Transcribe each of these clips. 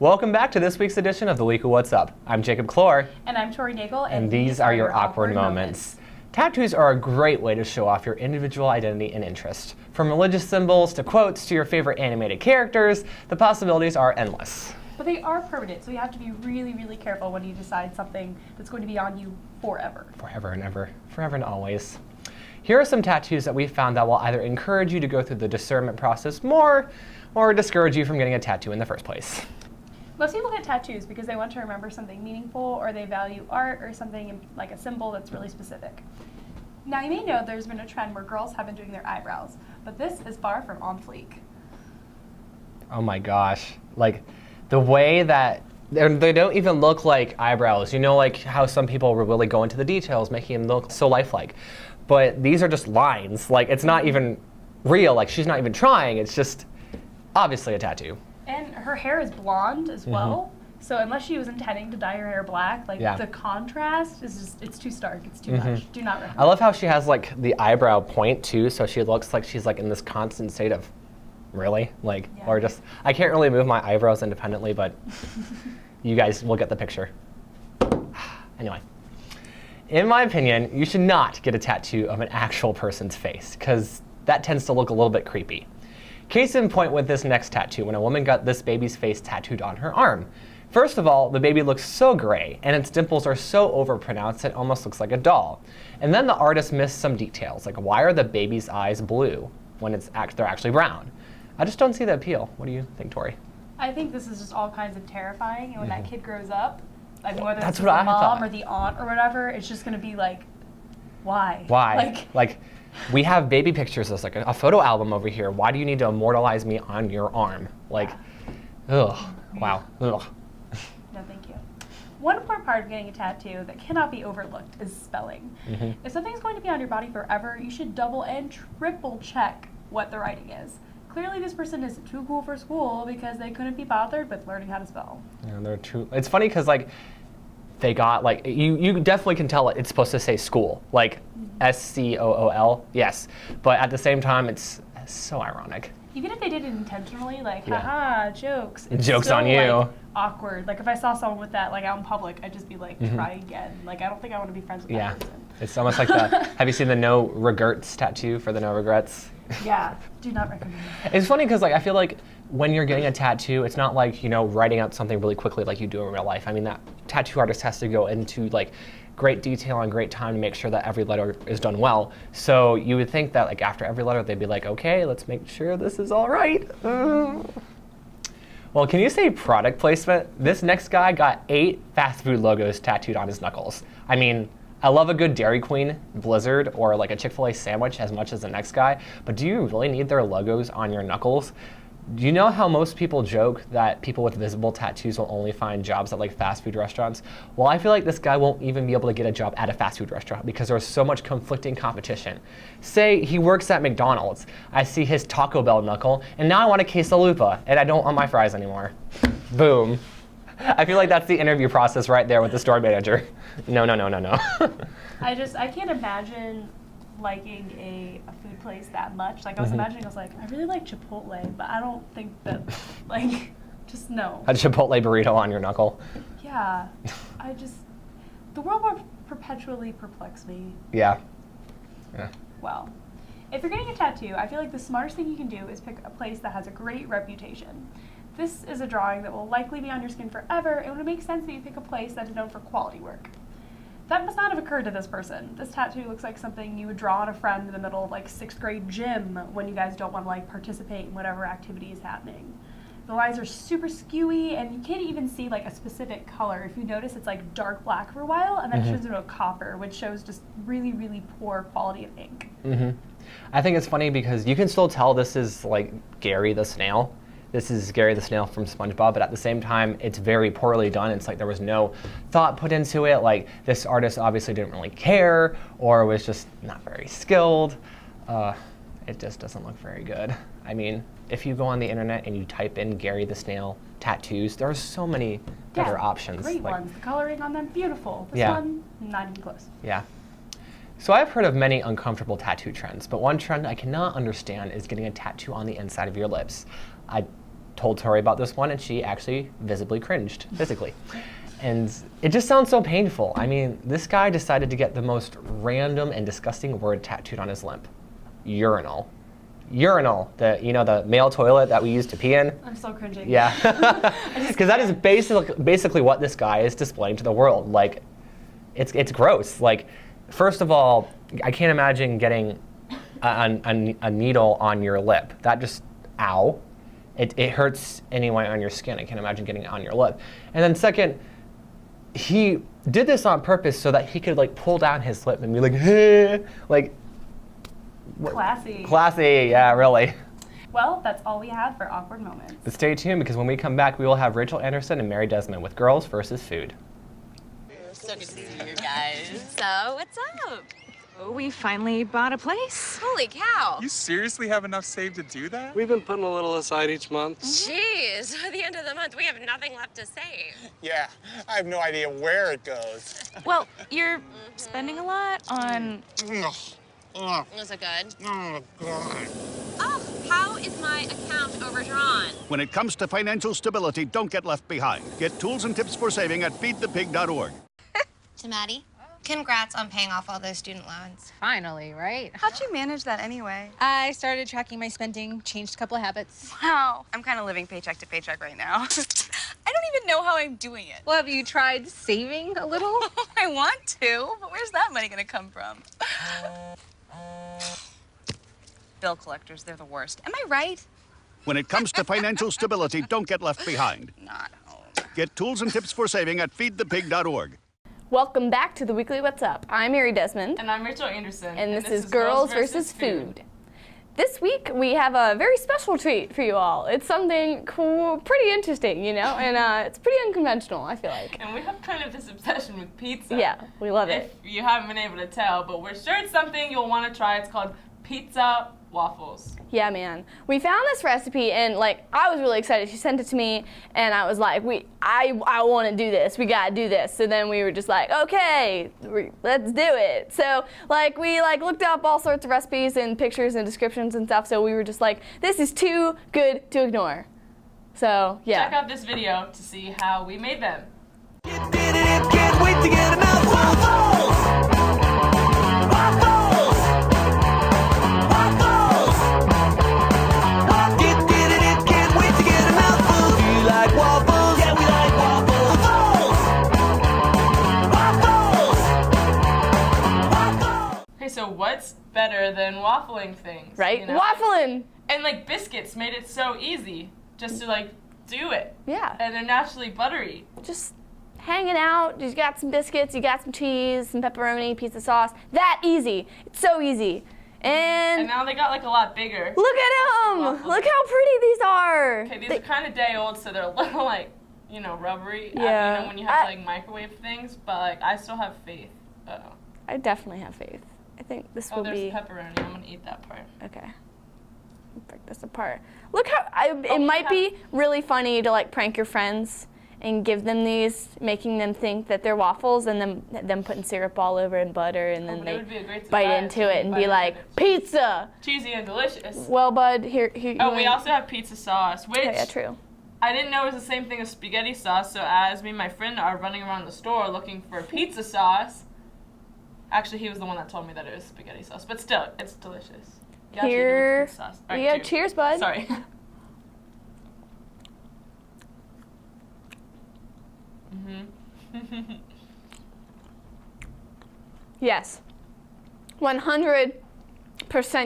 Welcome back to this week's edition of The Week of What's Up. I'm Jacob Clore. And I'm Tori Nagel. And these are your awkward moments. Tattoos are a great way to show off your individual identity and interest. From religious symbols to quotes to your favorite animated characters, the possibilities are endless. But they are permanent, so you have to be really, really careful when you decide something that's going to be on you forever. Forever and ever. Forever and always. Here are some tattoos that we found that will either encourage you to go through the discernment process more or discourage you from getting a tattoo in the first place. Most people get tattoos because they want to remember something meaningful, or they value art or something like a symbol that's really specific. Now, you may know there's been a trend where girls have been doing their eyebrows, but this is far from on fleek. Oh my gosh. Like, the way that they don't even look like eyebrows. You know, like how some people really go into the details, making them look so lifelike. But these are just lines. Like, it's not even real. Like, she's not even trying. It's just obviously a tattoo. And her hair is blonde as well. So unless she was intending to dye her hair black, like the contrast is just, it's too stark, it's too much. Do not recommend. I love how she has like the eyebrow point too, so she looks like she's like in this constant state of, really? Like, or just, I can't really move my eyebrows independently, but you guys will get the picture. Anyway, in my opinion, you should not get a tattoo of an actual person's face, because that tends to look a little bit creepy. Case in point with this next tattoo, when a woman got this baby's face tattooed on her arm. First of all, the baby looks so gray, and its dimples are so overpronounced it almost looks like a doll. And then the artist missed some details, like why are the baby's eyes blue when they're actually brown? I just don't see the appeal. What do you think, Tori? I think this is just all kinds of terrifying, and when that kid grows up, like whether That's it's what the I mom thought. or the aunt or whatever, it's just going to be like, why? Why? Like, we have baby pictures as like a photo album over here. Why do you need to immortalize me on your arm? Like, ugh, wow, ugh. No, thank you. One important part of getting a tattoo that cannot be overlooked is spelling. If something's going to be on your body forever, you should double and triple check what the writing is. Clearly this person is too cool for school because they couldn't be bothered with learning how to spell. Yeah, they're too, it's funny because like, they got like, you definitely can tell it's supposed to say school, like S-C-O-O-L, yes. But at the same time, it's so ironic. Even if they did it intentionally, like, haha, jokes. It's Joke's still, on you. like, awkward. Like, if I saw someone with that, like, out in public, I'd just be like, try again. Like, I don't think I want to be friends with that person. It's almost like the, have you seen the no regrets tattoo for the no regrets? Yeah, do not recommend it. It's funny because like, I feel like when you're getting a tattoo, it's not like, you know, writing out something really quickly like you do in real life. I mean, that tattoo artist has to go into like great detail and great time to make sure that every letter is done well. So you would think that like after every letter, they'd be like, okay, let's make sure this is all right. Well, can you say product placement? This next guy got 8 fast food logos tattooed on his knuckles. I mean, I love a good Dairy Queen, Blizzard, or like a Chick-fil-A sandwich as much as the next guy, but do you really need their logos on your knuckles? Do you know how most people joke that people with visible tattoos will only find jobs at like fast food restaurants? Well, I feel like this guy won't even be able to get a job at a fast food restaurant because there's so much conflicting competition. Say he works at McDonald's. I see his Taco Bell knuckle, and now I want a quesalupa, and I don't want my fries anymore. Boom. I feel like that's the interview process right there with the store manager. No, no, no, no, no. I can't imagine liking a food place that much. Like, I was imagining, I was like, I really like Chipotle, but I don't think that, like, just no. A Chipotle burrito on your knuckle. Yeah, the world will perpetually perplex me. Yeah. Well, if you're getting a tattoo, I feel like the smartest thing you can do is pick a place that has a great reputation. This is a drawing that will likely be on your skin forever, and it would make sense that you pick a place that is known for quality work. That must not have occurred to this person. This tattoo looks like something you would draw on a friend in the middle of like 6th grade gym when you guys don't want to like participate in whatever activity is happening. The lines are super skewy, and you can't even see like a specific color. If you notice, it's like dark black for a while, and then it turns into a copper, which shows just really, really poor quality of ink. I think it's funny because you can still tell this is like Gary the snail. This is Gary the snail from SpongeBob, but at the same time, it's very poorly done. It's like there was no thought put into it. Like this artist obviously didn't really care, or was just not very skilled. It just doesn't look very good. I mean, if you go on the internet and you type in Gary the snail tattoos, there are so many better options. Great like, ones. The coloring on them, beautiful. This one, not even close. Yeah. So I've heard of many uncomfortable tattoo trends, but one trend I cannot understand is getting a tattoo on the inside of your lips. I told Tori about this one, and she actually visibly cringed, physically. And it just sounds so painful. I mean, this guy decided to get the most random and disgusting word tattooed on his lip. Urinal. Urinal, the male toilet that we use to pee in. I'm still cringing. Yeah, because that is basically what this guy is displaying to the world. Like, it's gross. Like, first of all, I can't imagine getting a needle on your lip. That just, ow. It hurts anyway on your skin. I can't imagine getting it on your lip. And then second, he did this on purpose so that he could like pull down his lip and be like, hey, like. Classy. Classy, yeah, really. Well, that's all we have for awkward moments. But stay tuned, because when we come back, we will have Rachel Anderson and Mary Desmond with Girls versus Food. So good to see you guys. So, what's up? Oh, we finally bought a place. Holy cow. You seriously have enough saved to do that? We've been putting a little aside each month. Jeez, at the end of the month, we have nothing left to save. Yeah, I have no idea where it goes. Well, you're spending a lot on... Was it good? Oh, God. Oh, how is my account overdrawn? When it comes to financial stability, don't get left behind. Get tools and tips for saving at feedthepig.org. To Maddie, congrats on paying off all those student loans. Finally, right? How'd you manage that anyway? I started tracking my spending, changed a couple of habits. Wow, I'm kind of living paycheck to paycheck right now. I don't even know how I'm doing it. Well, have you tried saving a little? I want to, but where's that money gonna come from? Bill collectors, they're the worst. Am I right? When it comes to financial stability, don't get left behind. Not home. Get tools and tips for saving at feedthepig.org. Welcome back to the Weekly What's Up. I'm Mary Desmond. And I'm Rachel Anderson. And this is Girls versus Food. This week we have a very special treat for you all. It's something cool, pretty interesting, and it's pretty unconventional, I feel like. And we have kind of this obsession with pizza. Yeah, we love it. If you haven't been able to tell, but we're sure it's something you'll want to try. It's called pizza waffles. Yeah, man. We found this recipe and I was really excited. She sent it to me and I was like, I want to do this. We got to do this. So then we were just like, okay, let's do it. So we looked up all sorts of recipes and pictures and descriptions and stuff. So we were just like, this is too good to ignore. So, yeah. Check out this video to see how we made them. Can't wait to get them out. Waffles! Waffles! Waffles! Can't wait to get them out. Do you like waffles? Yeah, we like waffles. Waffles! Waffles! Okay, so what's better than waffling things? Right? Waffling! And biscuits made it so easy just to do it. Yeah. And they're naturally buttery. Just hanging out, you got some biscuits, you got some cheese, some pepperoni, pizza sauce. That easy. It's so easy. And now they got a lot bigger. Look at them! Look how pretty these are. Okay, these are kind of day old, so they're a little rubbery. Yeah. When you have to microwave things, but I still have faith. Uh-oh. I definitely have faith. I think this will be. Oh, there's pepperoni. I'm gonna eat that part. Okay. Break this apart. Look how it might be really funny to prank your friends and give them these, making them think that they're waffles, and then them putting syrup all over and butter, and then they bite into it and be like, pizza! Cheesy and delicious. Well, bud, here. Oh, we also have pizza sauce, which yeah, true. I didn't know was the same thing as spaghetti sauce. So as me and my friend are running around the store looking for pizza sauce, actually he was the one that told me that it was spaghetti sauce, but still, it's delicious. Here, right, yeah, cheers, bud. Sorry. Yes. 100%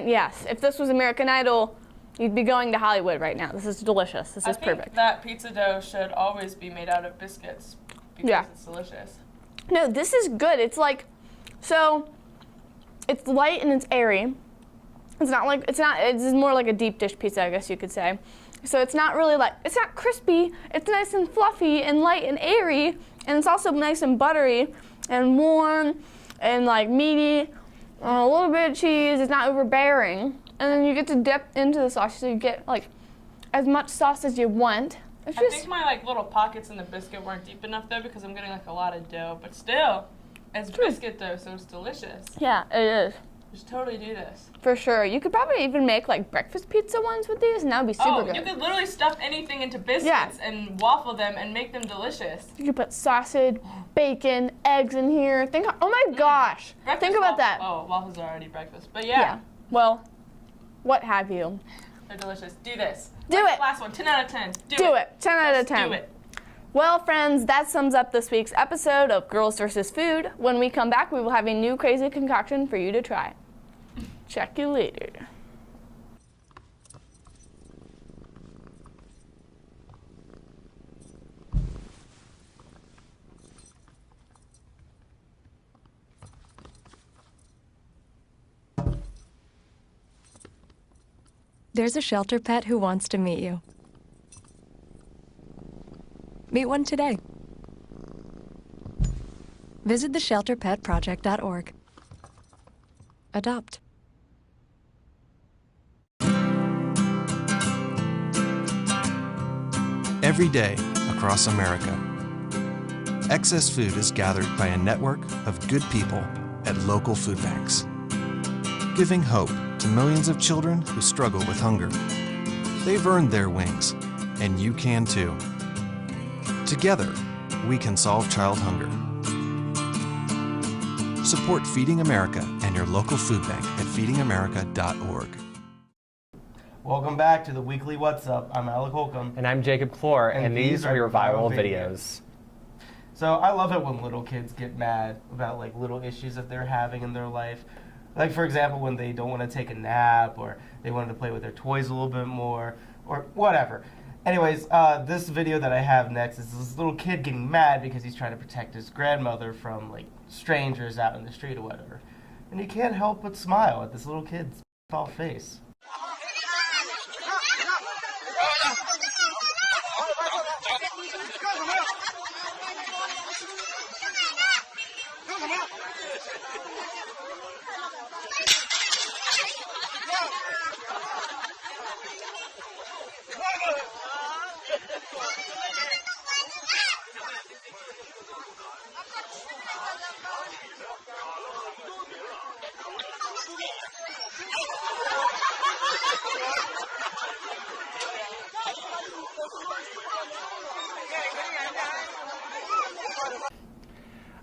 yes. If this was American Idol, you'd be going to Hollywood right now. This is delicious. This is perfect. I think that pizza dough should always be made out of biscuits because it's delicious. No, this is good. It's so it's light and it's airy. It's more like a deep dish pizza, I guess you could say. So it's not really it's not crispy. It's nice and fluffy and light and airy, and it's also nice and buttery and warm and meaty. A little bit of cheese. It's not overbearing, and then you get to dip into the sauce, so you get as much sauce as you want. I think my little pockets in the biscuit weren't deep enough though, because I'm getting a lot of dough, but still, it's biscuit dough, so it's delicious. Yeah, it is. We should totally do this. For sure. You could probably even make like breakfast pizza ones with these, and that would be super good. You could literally stuff anything into biscuits and waffle them and make them delicious. You could put sausage, bacon, eggs in here. Oh my gosh. Think about that. Oh, waffles are already breakfast. But yeah. Well, what have you. They're delicious. Do this. Do it. Last one. 10 out of 10. Do it. 10 out of 10. Do it. Well, friends, that sums up this week's episode of Girls vs. Food. When we come back, we will have a new crazy concoction for you to try. Check you later. There's a shelter pet who wants to meet you. Meet one today. Visit theshelterpetproject.org. Adopt. Every day across America, excess food is gathered by a network of good people at local food banks, giving hope to millions of children who struggle with hunger. They've earned their wings, and you can too. Together, we can solve child hunger. Support Feeding America and your local food bank at feedingamerica.org. Welcome back to the weekly What's Up. I'm Alec Holcomb. And I'm Jacob Clore, and these are your viral videos. So I love it when little kids get mad about like little issues that they're having in their life. Like for example, when they don't want to take a nap, or they wanted to play with their toys a little bit more, or whatever. Anyways, this video that I have next is this little kid getting mad because he's trying to protect his grandmother from like strangers out in the street or whatever. And he can't help but smile at this little kid's tall face.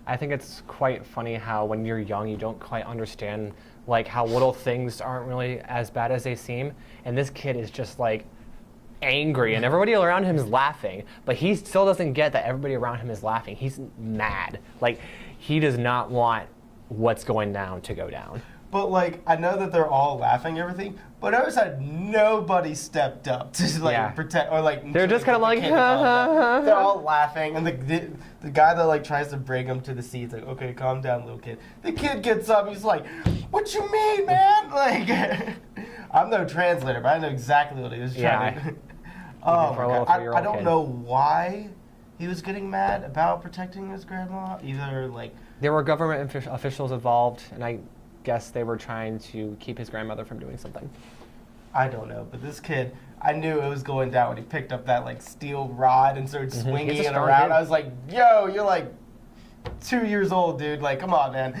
I think it's quite funny how when you're young you don't quite understand like how little things aren't really as bad as they seem, and this kid is just like angry and everybody around him is laughing, but he still doesn't get that everybody around him is laughing. He's mad. Like he does not want what's going down to go down. But like, I know that they're all laughing and everything, but I always had nobody stepped up to like protect, or like they're just kind of like, ha, ha, ha. They're all laughing, and the guy that like tries to bring him to the seat is like, okay, calm down, little kid. The kid gets up, he's like, what you mean, man? Like, I'm no translator, but I know exactly what he was trying to. Oh my God. I don't know why he was getting mad about protecting his grandma. Either like there were government officials involved, and I guess they were trying to keep his grandmother from doing something. I don't know, but this kid, I knew it was going down when he picked up that like steel rod and started swinging it around. I was like, yo, you're like 2 years old, dude. Like, come on, man.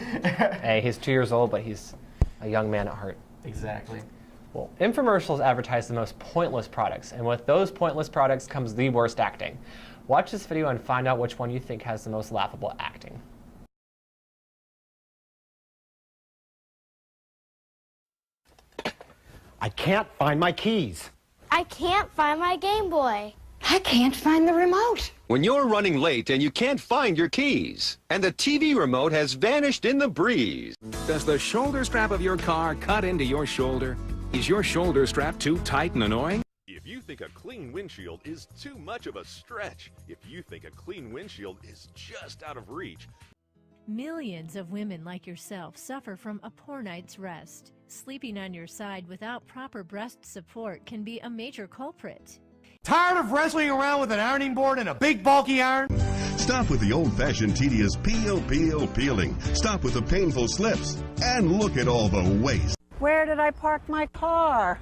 Hey, he's 2 years old, but he's a young man at heart. Exactly. Well, infomercials advertise the most pointless products, and with those pointless products comes the worst acting. Watch this video and find out which one you think has the most laughable acting. I can't find my keys. I can't find my Game Boy. I can't find the remote. When you're running late and you can't find your keys, and the TV remote has vanished in the breeze. Does the shoulder strap of your car cut into your shoulder? Is your shoulder strap too tight and annoying? If you think a clean windshield is too much of a stretch, if you think a clean windshield is just out of reach, millions of women like yourself suffer from a poor night's rest. Sleeping on your side without proper breast support can be a major culprit. Tired of wrestling around with an ironing board and a big bulky iron? Stop with the old-fashioned tedious peel peeling. Stop with the painful slips. And look at all the waste. Where did I park my car?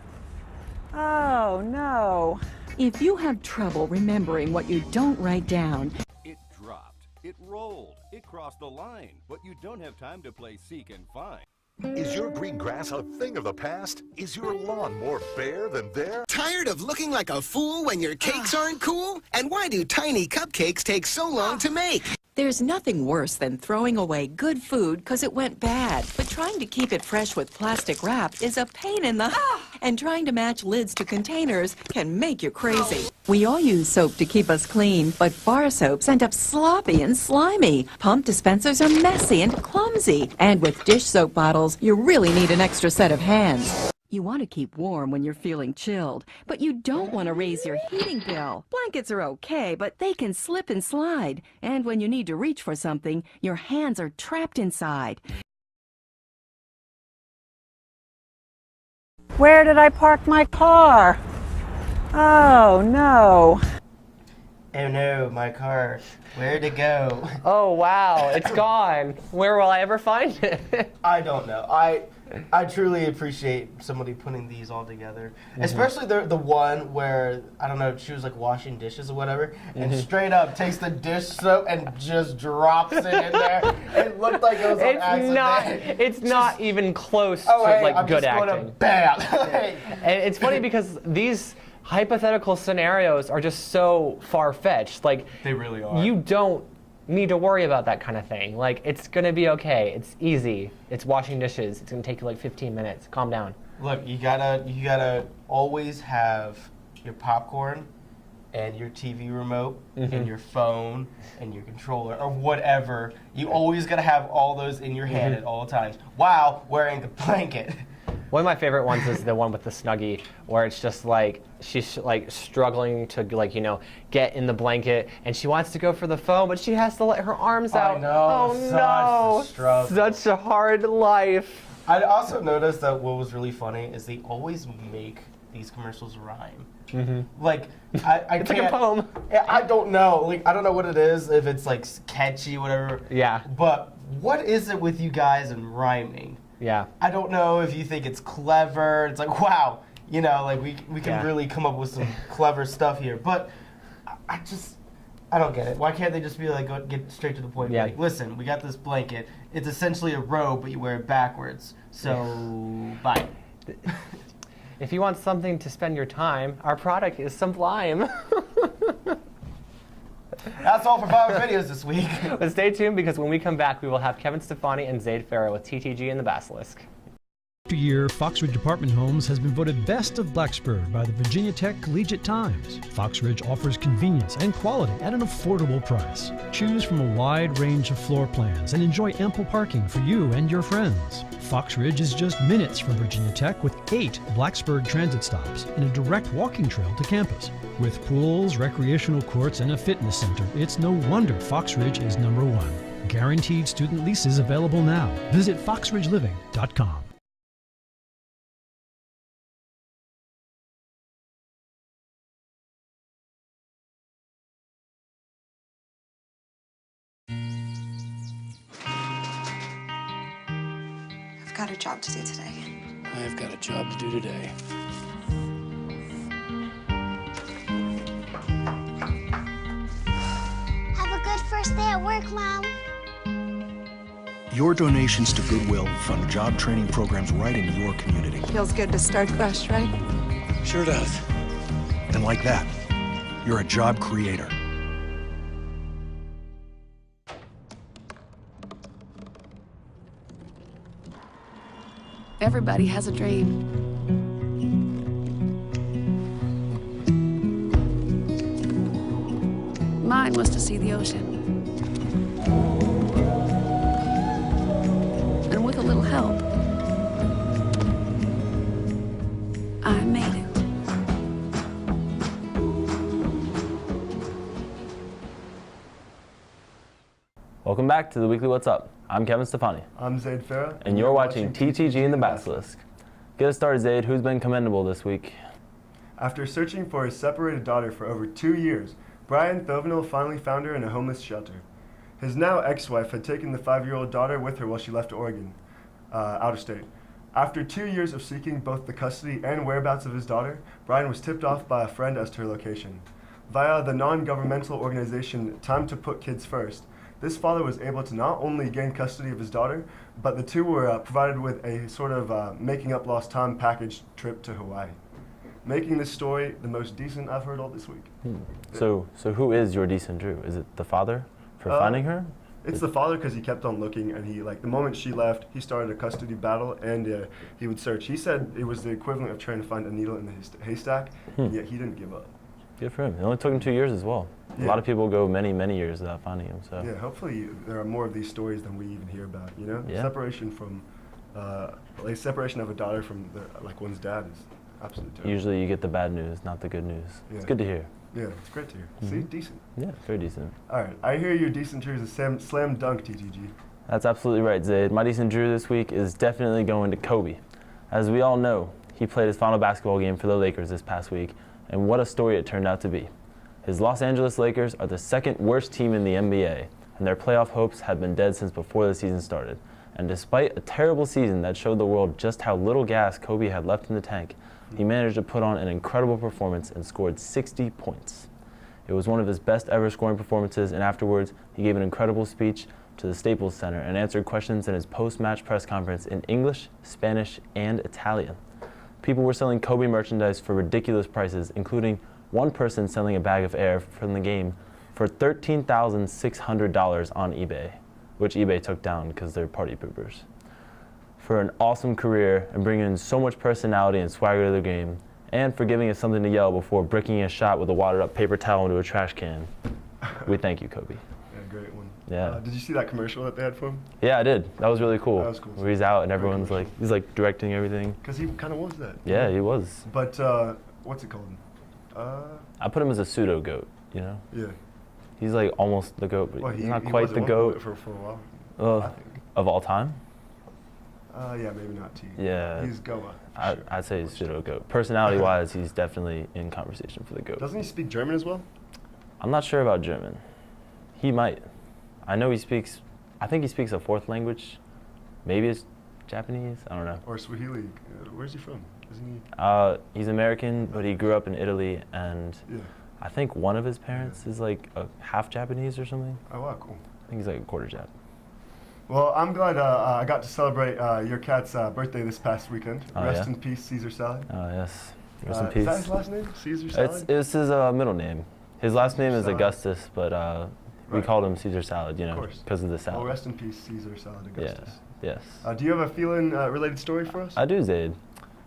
Oh, no. If you have trouble remembering what you don't write down, it dropped, it rolled, it crossed the line, but you don't have time to play seek and find. Is your green grass a thing of the past? Is your lawn more bare than there? Tired of looking like a fool when your cakes aren't cool? And why do tiny cupcakes take so long to make? There's nothing worse than throwing away good food because it went bad. But trying to keep it fresh with plastic wrap is a pain in the... And trying to match lids to containers can make you crazy. We all use soap to keep us clean, but bar soaps end up sloppy and slimy. Pump dispensers are messy and clumsy. And with dish soap bottles, you really need an extra set of hands. You want to keep warm when you're feeling chilled, but you don't want to raise your heating bill. Blankets are okay, but they can slip and slide. And when you need to reach for something, your hands are trapped inside. Where did I park my car? Oh, no. Oh no, my car. Where'd it go? Oh wow, it's gone. Where will I ever find it? I don't know. I truly appreciate somebody putting these all together. Especially the one where, I don't know, she was like washing dishes or whatever, and straight up takes the dish soap and just drops it in there. It looked like it was on accident. It's not even close to like I'm good just acting. Going to bam. And it's funny because these hypothetical scenarios are just so far-fetched. Like, they really are. You don't need to worry about that kind of thing. Like, it's gonna be okay. It's easy. It's washing dishes. It's gonna take you like 15 minutes. Calm down. Look, you gotta always have your popcorn and your TV remote and your phone and your controller or whatever. You always gotta have all those in your hand at all times while wearing the blanket. One of my favorite ones is the one with the Snuggie, where it's just like she's like struggling to like, you know, get in the blanket, and she wants to go for the phone, but she has to let her arms out. I know, Oh such a struggle. Such a hard life. I also noticed that what was really funny is they always make these commercials rhyme. Like I It's can't. like a poem. I don't know. Like I don't know what it is. If it's like catchy, whatever. Yeah. But what is it with you guys and rhyming? Yeah. I don't know if you think it's clever. It's like, wow, you know, like we can Yeah. really come up with some clever stuff here. But I don't get it. Why can't they just be like, get straight to the point? Yeah. Like, listen, we got this blanket. It's essentially a robe, but you wear it backwards. So, bye. If you want something to spend your time, our product is Sublime. That's all for Power Videos this week. But stay tuned, because when we come back, we will have Kevin Stefani and Zaid Farah with TTG and the Basilisk. After year, Fox Ridge Apartment Homes has been voted Best of Blacksburg by the Virginia Tech Collegiate Times. Fox Ridge offers convenience and quality at an affordable price. Choose from a wide range of floor plans and enjoy ample parking for you and your friends. Fox Ridge is just minutes from Virginia Tech with 8 Blacksburg transit stops and a direct walking trail to campus. With pools, recreational courts, and a fitness center, it's no wonder Fox Ridge is #1. Guaranteed student leases available now. Visit foxridgeliving.com. I've got a job to do today. I've got a job to do today. Have a good first day at work, Mom. Your donations to Goodwill fund job training programs right in your community. Feels good to start fresh, right? Sure does. And like that, you're a job creator. Everybody has a dream. Mine was to see the ocean. And with a little help, I made it. Welcome back to the Weekly What's Up. I'm Kevin Stefani. I'm Zaid Farah. And you're watching TTG and the Basilisk. Get us started, Zaid. Who's been commendable this week? After searching for his separated daughter for over 2 years, Brian Thovenel finally found her in a homeless shelter. His now ex-wife had taken the 5-year-old daughter with her while she left Oregon, out of state. After 2 years of seeking both the custody and whereabouts of his daughter, Brian was tipped off by a friend as to her location. Via the non-governmental organization Time to Put Kids First, This father was able to not only gain custody of his daughter, but the two were provided with a sort of making up lost time package trip to Hawaii, making this story the most decent I've heard all this week. So who is your decent Drew? Is it the father for finding her? It's the father because he kept on looking, and he, like, the moment she left, he started a custody battle, and he would search. He said it was the equivalent of trying to find a needle in the haystack, and yet he didn't give up. Good for him. It only took him 2 years as well. Yeah. A lot of people go many, many years without finding him. So Yeah, hopefully there are more of these stories than we even hear about, you know? Yeah. Separation from, like, separation of a daughter from, like, one's dad is absolutely terrible. usually you get the bad news, not the good news. It's Yeah. good to hear. Yeah, it's great to hear. See, decent. Yeah, very decent. All right, I hear your decent Drew is a slam dunk, TTG. That's absolutely right, Zaid. My decent Drew this week is definitely going to Kobe. As we all know, he played his final basketball game for the Lakers this past week, and what a story it turned out to be. His Los Angeles Lakers are the second worst team in the NBA, and their playoff hopes had been dead since before the season started. And despite a terrible season that showed the world just how little gas Kobe had left in the tank, he managed to put on an incredible performance and scored 60 points. It was one of his best ever scoring performances, and afterwards, he gave an incredible speech to the Staples Center and answered questions in his post-match press conference in English, Spanish, and Italian. People were selling Kobe merchandise for ridiculous prices, including one person selling a bag of air from the game for $13,600 on eBay, which eBay took down because they're party poopers. For an awesome career and bringing in so much personality and swagger to the game, and for giving us something to yell before bricking a shot with a wadded up paper towel into a trash can. We thank you, Kobe. Yeah, great one. Yeah. Did you see that commercial that they had for him? Yeah, I did. That was really cool. That was cool. Where he's out and everyone's like, he's like directing everything. Because he kind of was that. Yeah, he was. But what's it called? I put him as a pseudo goat, you know? Yeah. He's like almost the goat, but Well, he's he not was quite at the one goat. point for a while. I think. Of all time? Yeah, maybe not T. Yeah. He's Goa. I'd say he's pseudo goat. Personality-wise, he's definitely in conversation for the goat. Doesn't he speak German as well? I'm not sure about German. He might. I know he speaks, I think he speaks a fourth language. Maybe it's Japanese, I don't know. Or Swahili. Where's he from? Isn't he? He's American, but he grew up in Italy, and Yeah. I think one of his parents is like a half Japanese or something. Oh, wow, cool. I think he's like a quarter Jap. Well, I'm glad I got to celebrate your cat's birthday this past weekend. Oh, Rest yeah? in peace, Caesar Salad. Oh, yes. Rest in Is peace. that his last name? Caesar Salad? It's his middle name. His last name is Salad. Augustus, but we Right. called him Caesar Salad, you know, Of course. because of the salad. Well, rest in peace, Caesar Salad Augustus. Yes. Do you have a feeling related story for us? I do, Zaid.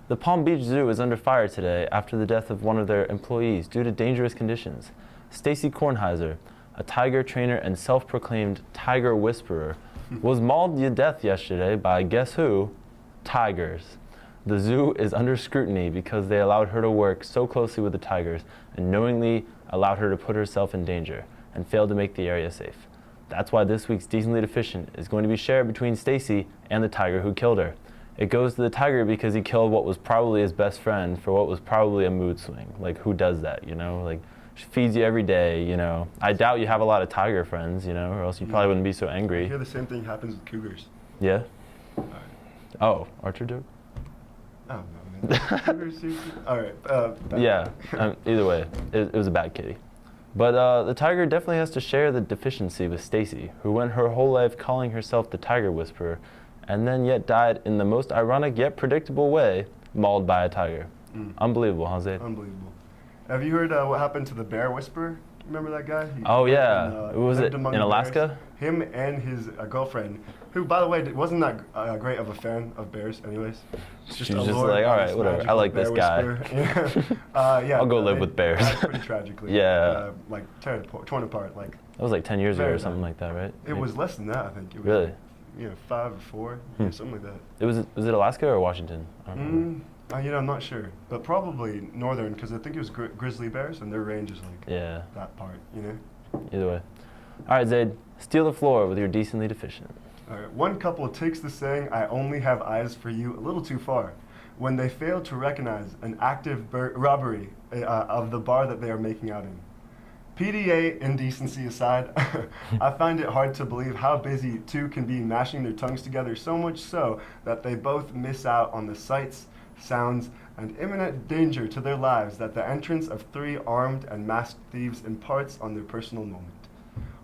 The Palm Beach Zoo is under fire today after the death of one of their employees due to dangerous conditions. Stacy Kornheiser, a tiger trainer and self-proclaimed tiger whisperer, was mauled to death yesterday by, guess who? Tigers. The zoo is under scrutiny because they allowed her to work so closely with the tigers and knowingly allowed her to put herself in danger and failed to make the area safe. That's why this week's Decently Deficient is going to be shared between Stacy and the tiger who killed her. It goes to the tiger because he killed what was probably his best friend for what was probably a mood swing. Like, who does that, you know? Like, she feeds you every day, you know? I doubt you have a lot of tiger friends, you know, or else you probably wouldn't be so I angry. hear the same thing happens with cougars. Yeah? Oh, Archer joke? Oh, no, man. Cougars, seriously? All right. Yeah, either way, it was a bad kitty. But the tiger definitely has to share the deficiency with Stacy, who went her whole life calling herself the Tiger Whisperer, and then yet died in the most ironic yet predictable way, mauled by a tiger. Unbelievable, huh, Zaid? Unbelievable. Have you heard what happened to the Bear Whisperer? Remember that guy? Oh, yeah. Was lived it among in the Alaska? bears. Him and his girlfriend, who, by the way, wasn't that great of a fan of bears anyways. She was just like, all right, whatever. I like this guy. Yeah, I'll go live with bears. Died pretty tragically. Yeah. Like torn apart. Like That was like 10 years ago very or something bad. like that, right? It was less than that, I think. It was Really? Like, 5 or 4, something like that. Was it Alaska or Washington? I don't remember. I'm not sure, but probably northern because I think it was grizzly bears and their range is like that part, you know. Either way. All right, Zaid, steal the floor with your Decently Deficient. All right, one couple takes the saying, "I only have eyes for you," a little too far when they fail to recognize an active robbery of the bar that they are making out in. PDA indecency aside, I find it hard to believe how busy two can be mashing their tongues together, so much so that they both miss out on the sights, sounds, and imminent danger to their lives that the entrance of 3 armed and masked thieves imparts on their personal moment.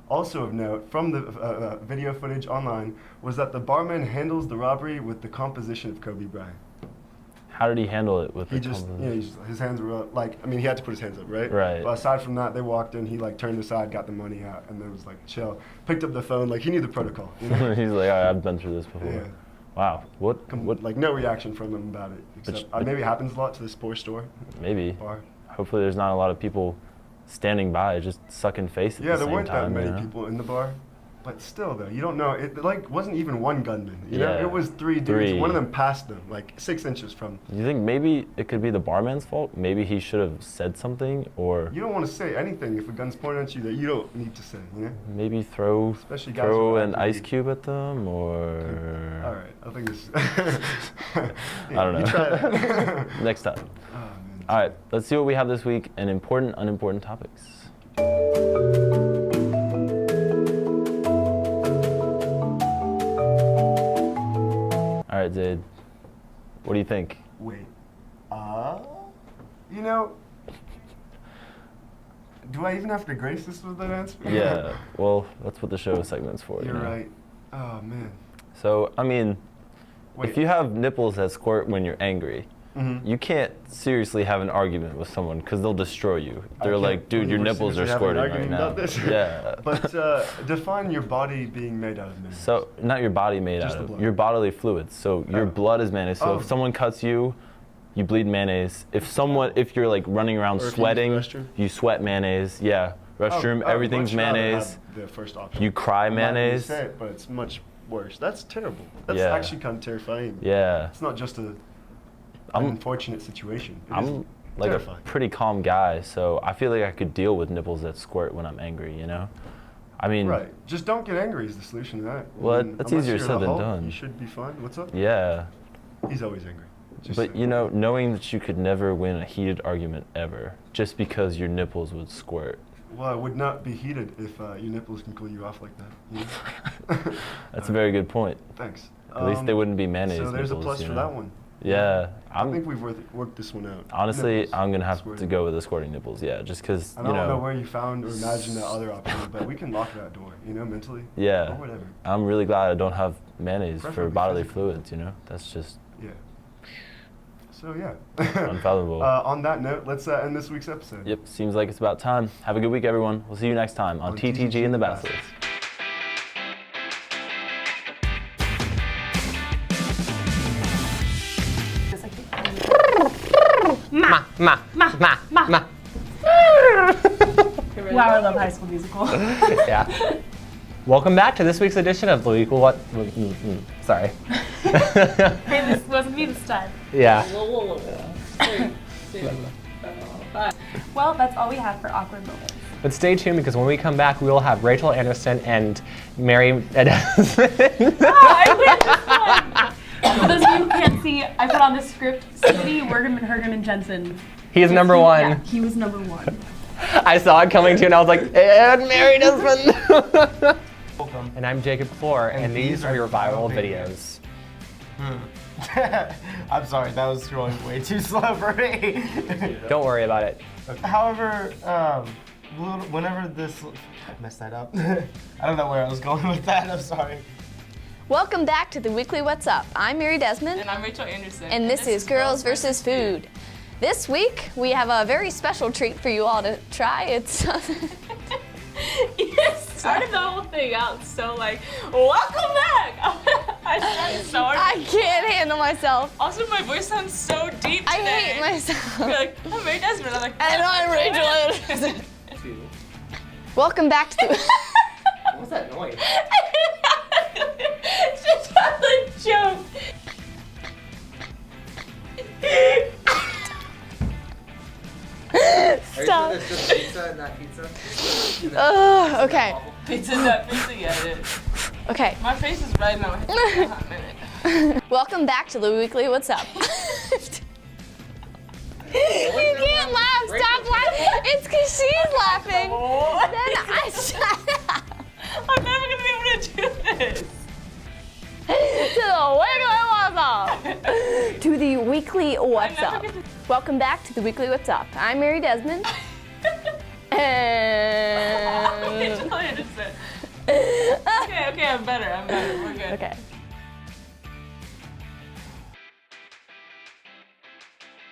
Also of note, from the video footage online, was that the barman handles the robbery with the composition of Kobe Bryant. How did he handle it with He just, his hands were up, like, I mean, he had to put his hands up, right? Right. But aside from that, they walked in, he like turned aside, got the money out, and then was like, chill. Picked up the phone, like he knew the protocol. You know? He's like, all right, I've been through this before. Yeah. Wow. What? Like no reaction from him about it. Except maybe it happens a lot to the sports store. Maybe. Bar. Hopefully there's not a lot of people standing by just sucking face at Yeah, the there same weren't time. that many people in the bar. But still, though, you don't know. It like wasn't even one gunman. You know, it was three dudes. One of them passed them, like 6 inches from. You think maybe it could be the barman's fault? Maybe he should have said something, or you don't want to say anything if a gun's pointed at you that you don't need to say. You know. Maybe throw an ice cube at them, or. All right, I think this. I don't know. You try that. Next time. All right, let's see what we have this week in important, unimportant topics. All right, Zaid, what do you think? Wait, you know, do I even have to grace this with that answer? Yeah, well, that's what the show segment's for. You're you know? right. Oh, man. So, I mean, if you have nipples that squirt when you're angry, you can't seriously have an argument with someone because they'll destroy you. They're like, dude, your nipples are squirting right now. Yeah. But define your body being made out of mayonnaise. So, not your body made out of, your bodily fluids. So, your blood is mayonnaise. So, if someone cuts you, you bleed mayonnaise. If you're like running around sweating, you sweat mayonnaise. Yeah. Restroom, everything's mayonnaise. The first option. You cry mayonnaise. Say it, but it's much worse. That's terrible. That's Yeah. actually kind of terrifying. Yeah. It's not just an unfortunate situation. I'm like a pretty calm guy, so I feel like I could deal with nipples that squirt when I'm angry, you know? I mean... Right. Just don't get angry is the solution to that. Well, I mean, that's unless easier you're said the than Hulk, done. You should be fine. What's up? Yeah. He's always angry. But, you know, knowing that you could never win a heated argument ever, just because your nipples would squirt. Well, it would not be heated if your nipples can cool you off like that. You know? That's a very good point. Thanks. At least they wouldn't be mayonnaise So there's nipples, a plus you for know? that one. Yeah. I think we've worked this one out. Honestly, Nipples, I'm going to have squirting. to go with the squirting nipples, yeah, just because, I you don't know know... where you found or imagined that other option, but we can lock that door, you know, mentally. Yeah. Or whatever. I'm really glad I don't have mayonnaise for Preferably bodily physically. fluids, you know? That's just... Yeah. So, yeah. Unfathomable. On that note, let's end this week's episode. Yep, seems like it's about time. Have a good week, everyone. We'll see you next time on TTG and the Bastards. Ma. Wow, I love High School Musical. Yeah. Welcome back to this week's edition of The Equal What? Sorry. Hey, this wasn't me this time. Yeah. Well, that's all we have for awkward moments. But stay tuned because when we come back, we will have Rachel Anderson and Mary Edison. I win this one! For those of you who can't see, I put on the script, Stevie, Wergeman, Hergem, and Jensen. He's number one. Yeah, he was number one. I saw it coming too, and I was like, and Mary Edison. And I'm Jacob Floor, and these are your viral videos. I'm sorry, that was scrolling way too slow for me. Don't worry about it. However, whenever this... I messed that up. I don't know where I was going with that, I'm sorry. Welcome back to the Weekly What's Up. I'm Mary Desmond. And I'm Rachel Anderson. And this is Girls vs. Food. This week, we have a very special treat for you all to try. It's... You started the whole thing out so like, welcome back! I can't handle myself. Also, my voice sounds so deep today. I hate myself. You're like, I'm Mary Desmond. I'm like, and I'm Rachel Anderson. Welcome back to the... What's that noise? It's just a joke. Stop. Are you sure there's just pizza and not pizza? Okay. Pizza, not pizza, yeah, it is. Okay. My face is red now. It's been a hot minute. Welcome back to the Weekly What's Up. You can't laugh. Stop laughing. It's because she's laughing. Then I shut up. I'm never going to be able to do this. To the Weekly What's Up. Welcome back to the Weekly What's Up. I'm Mary Desmond. And Julia just said. Okay, I'm better. We're good. Okay.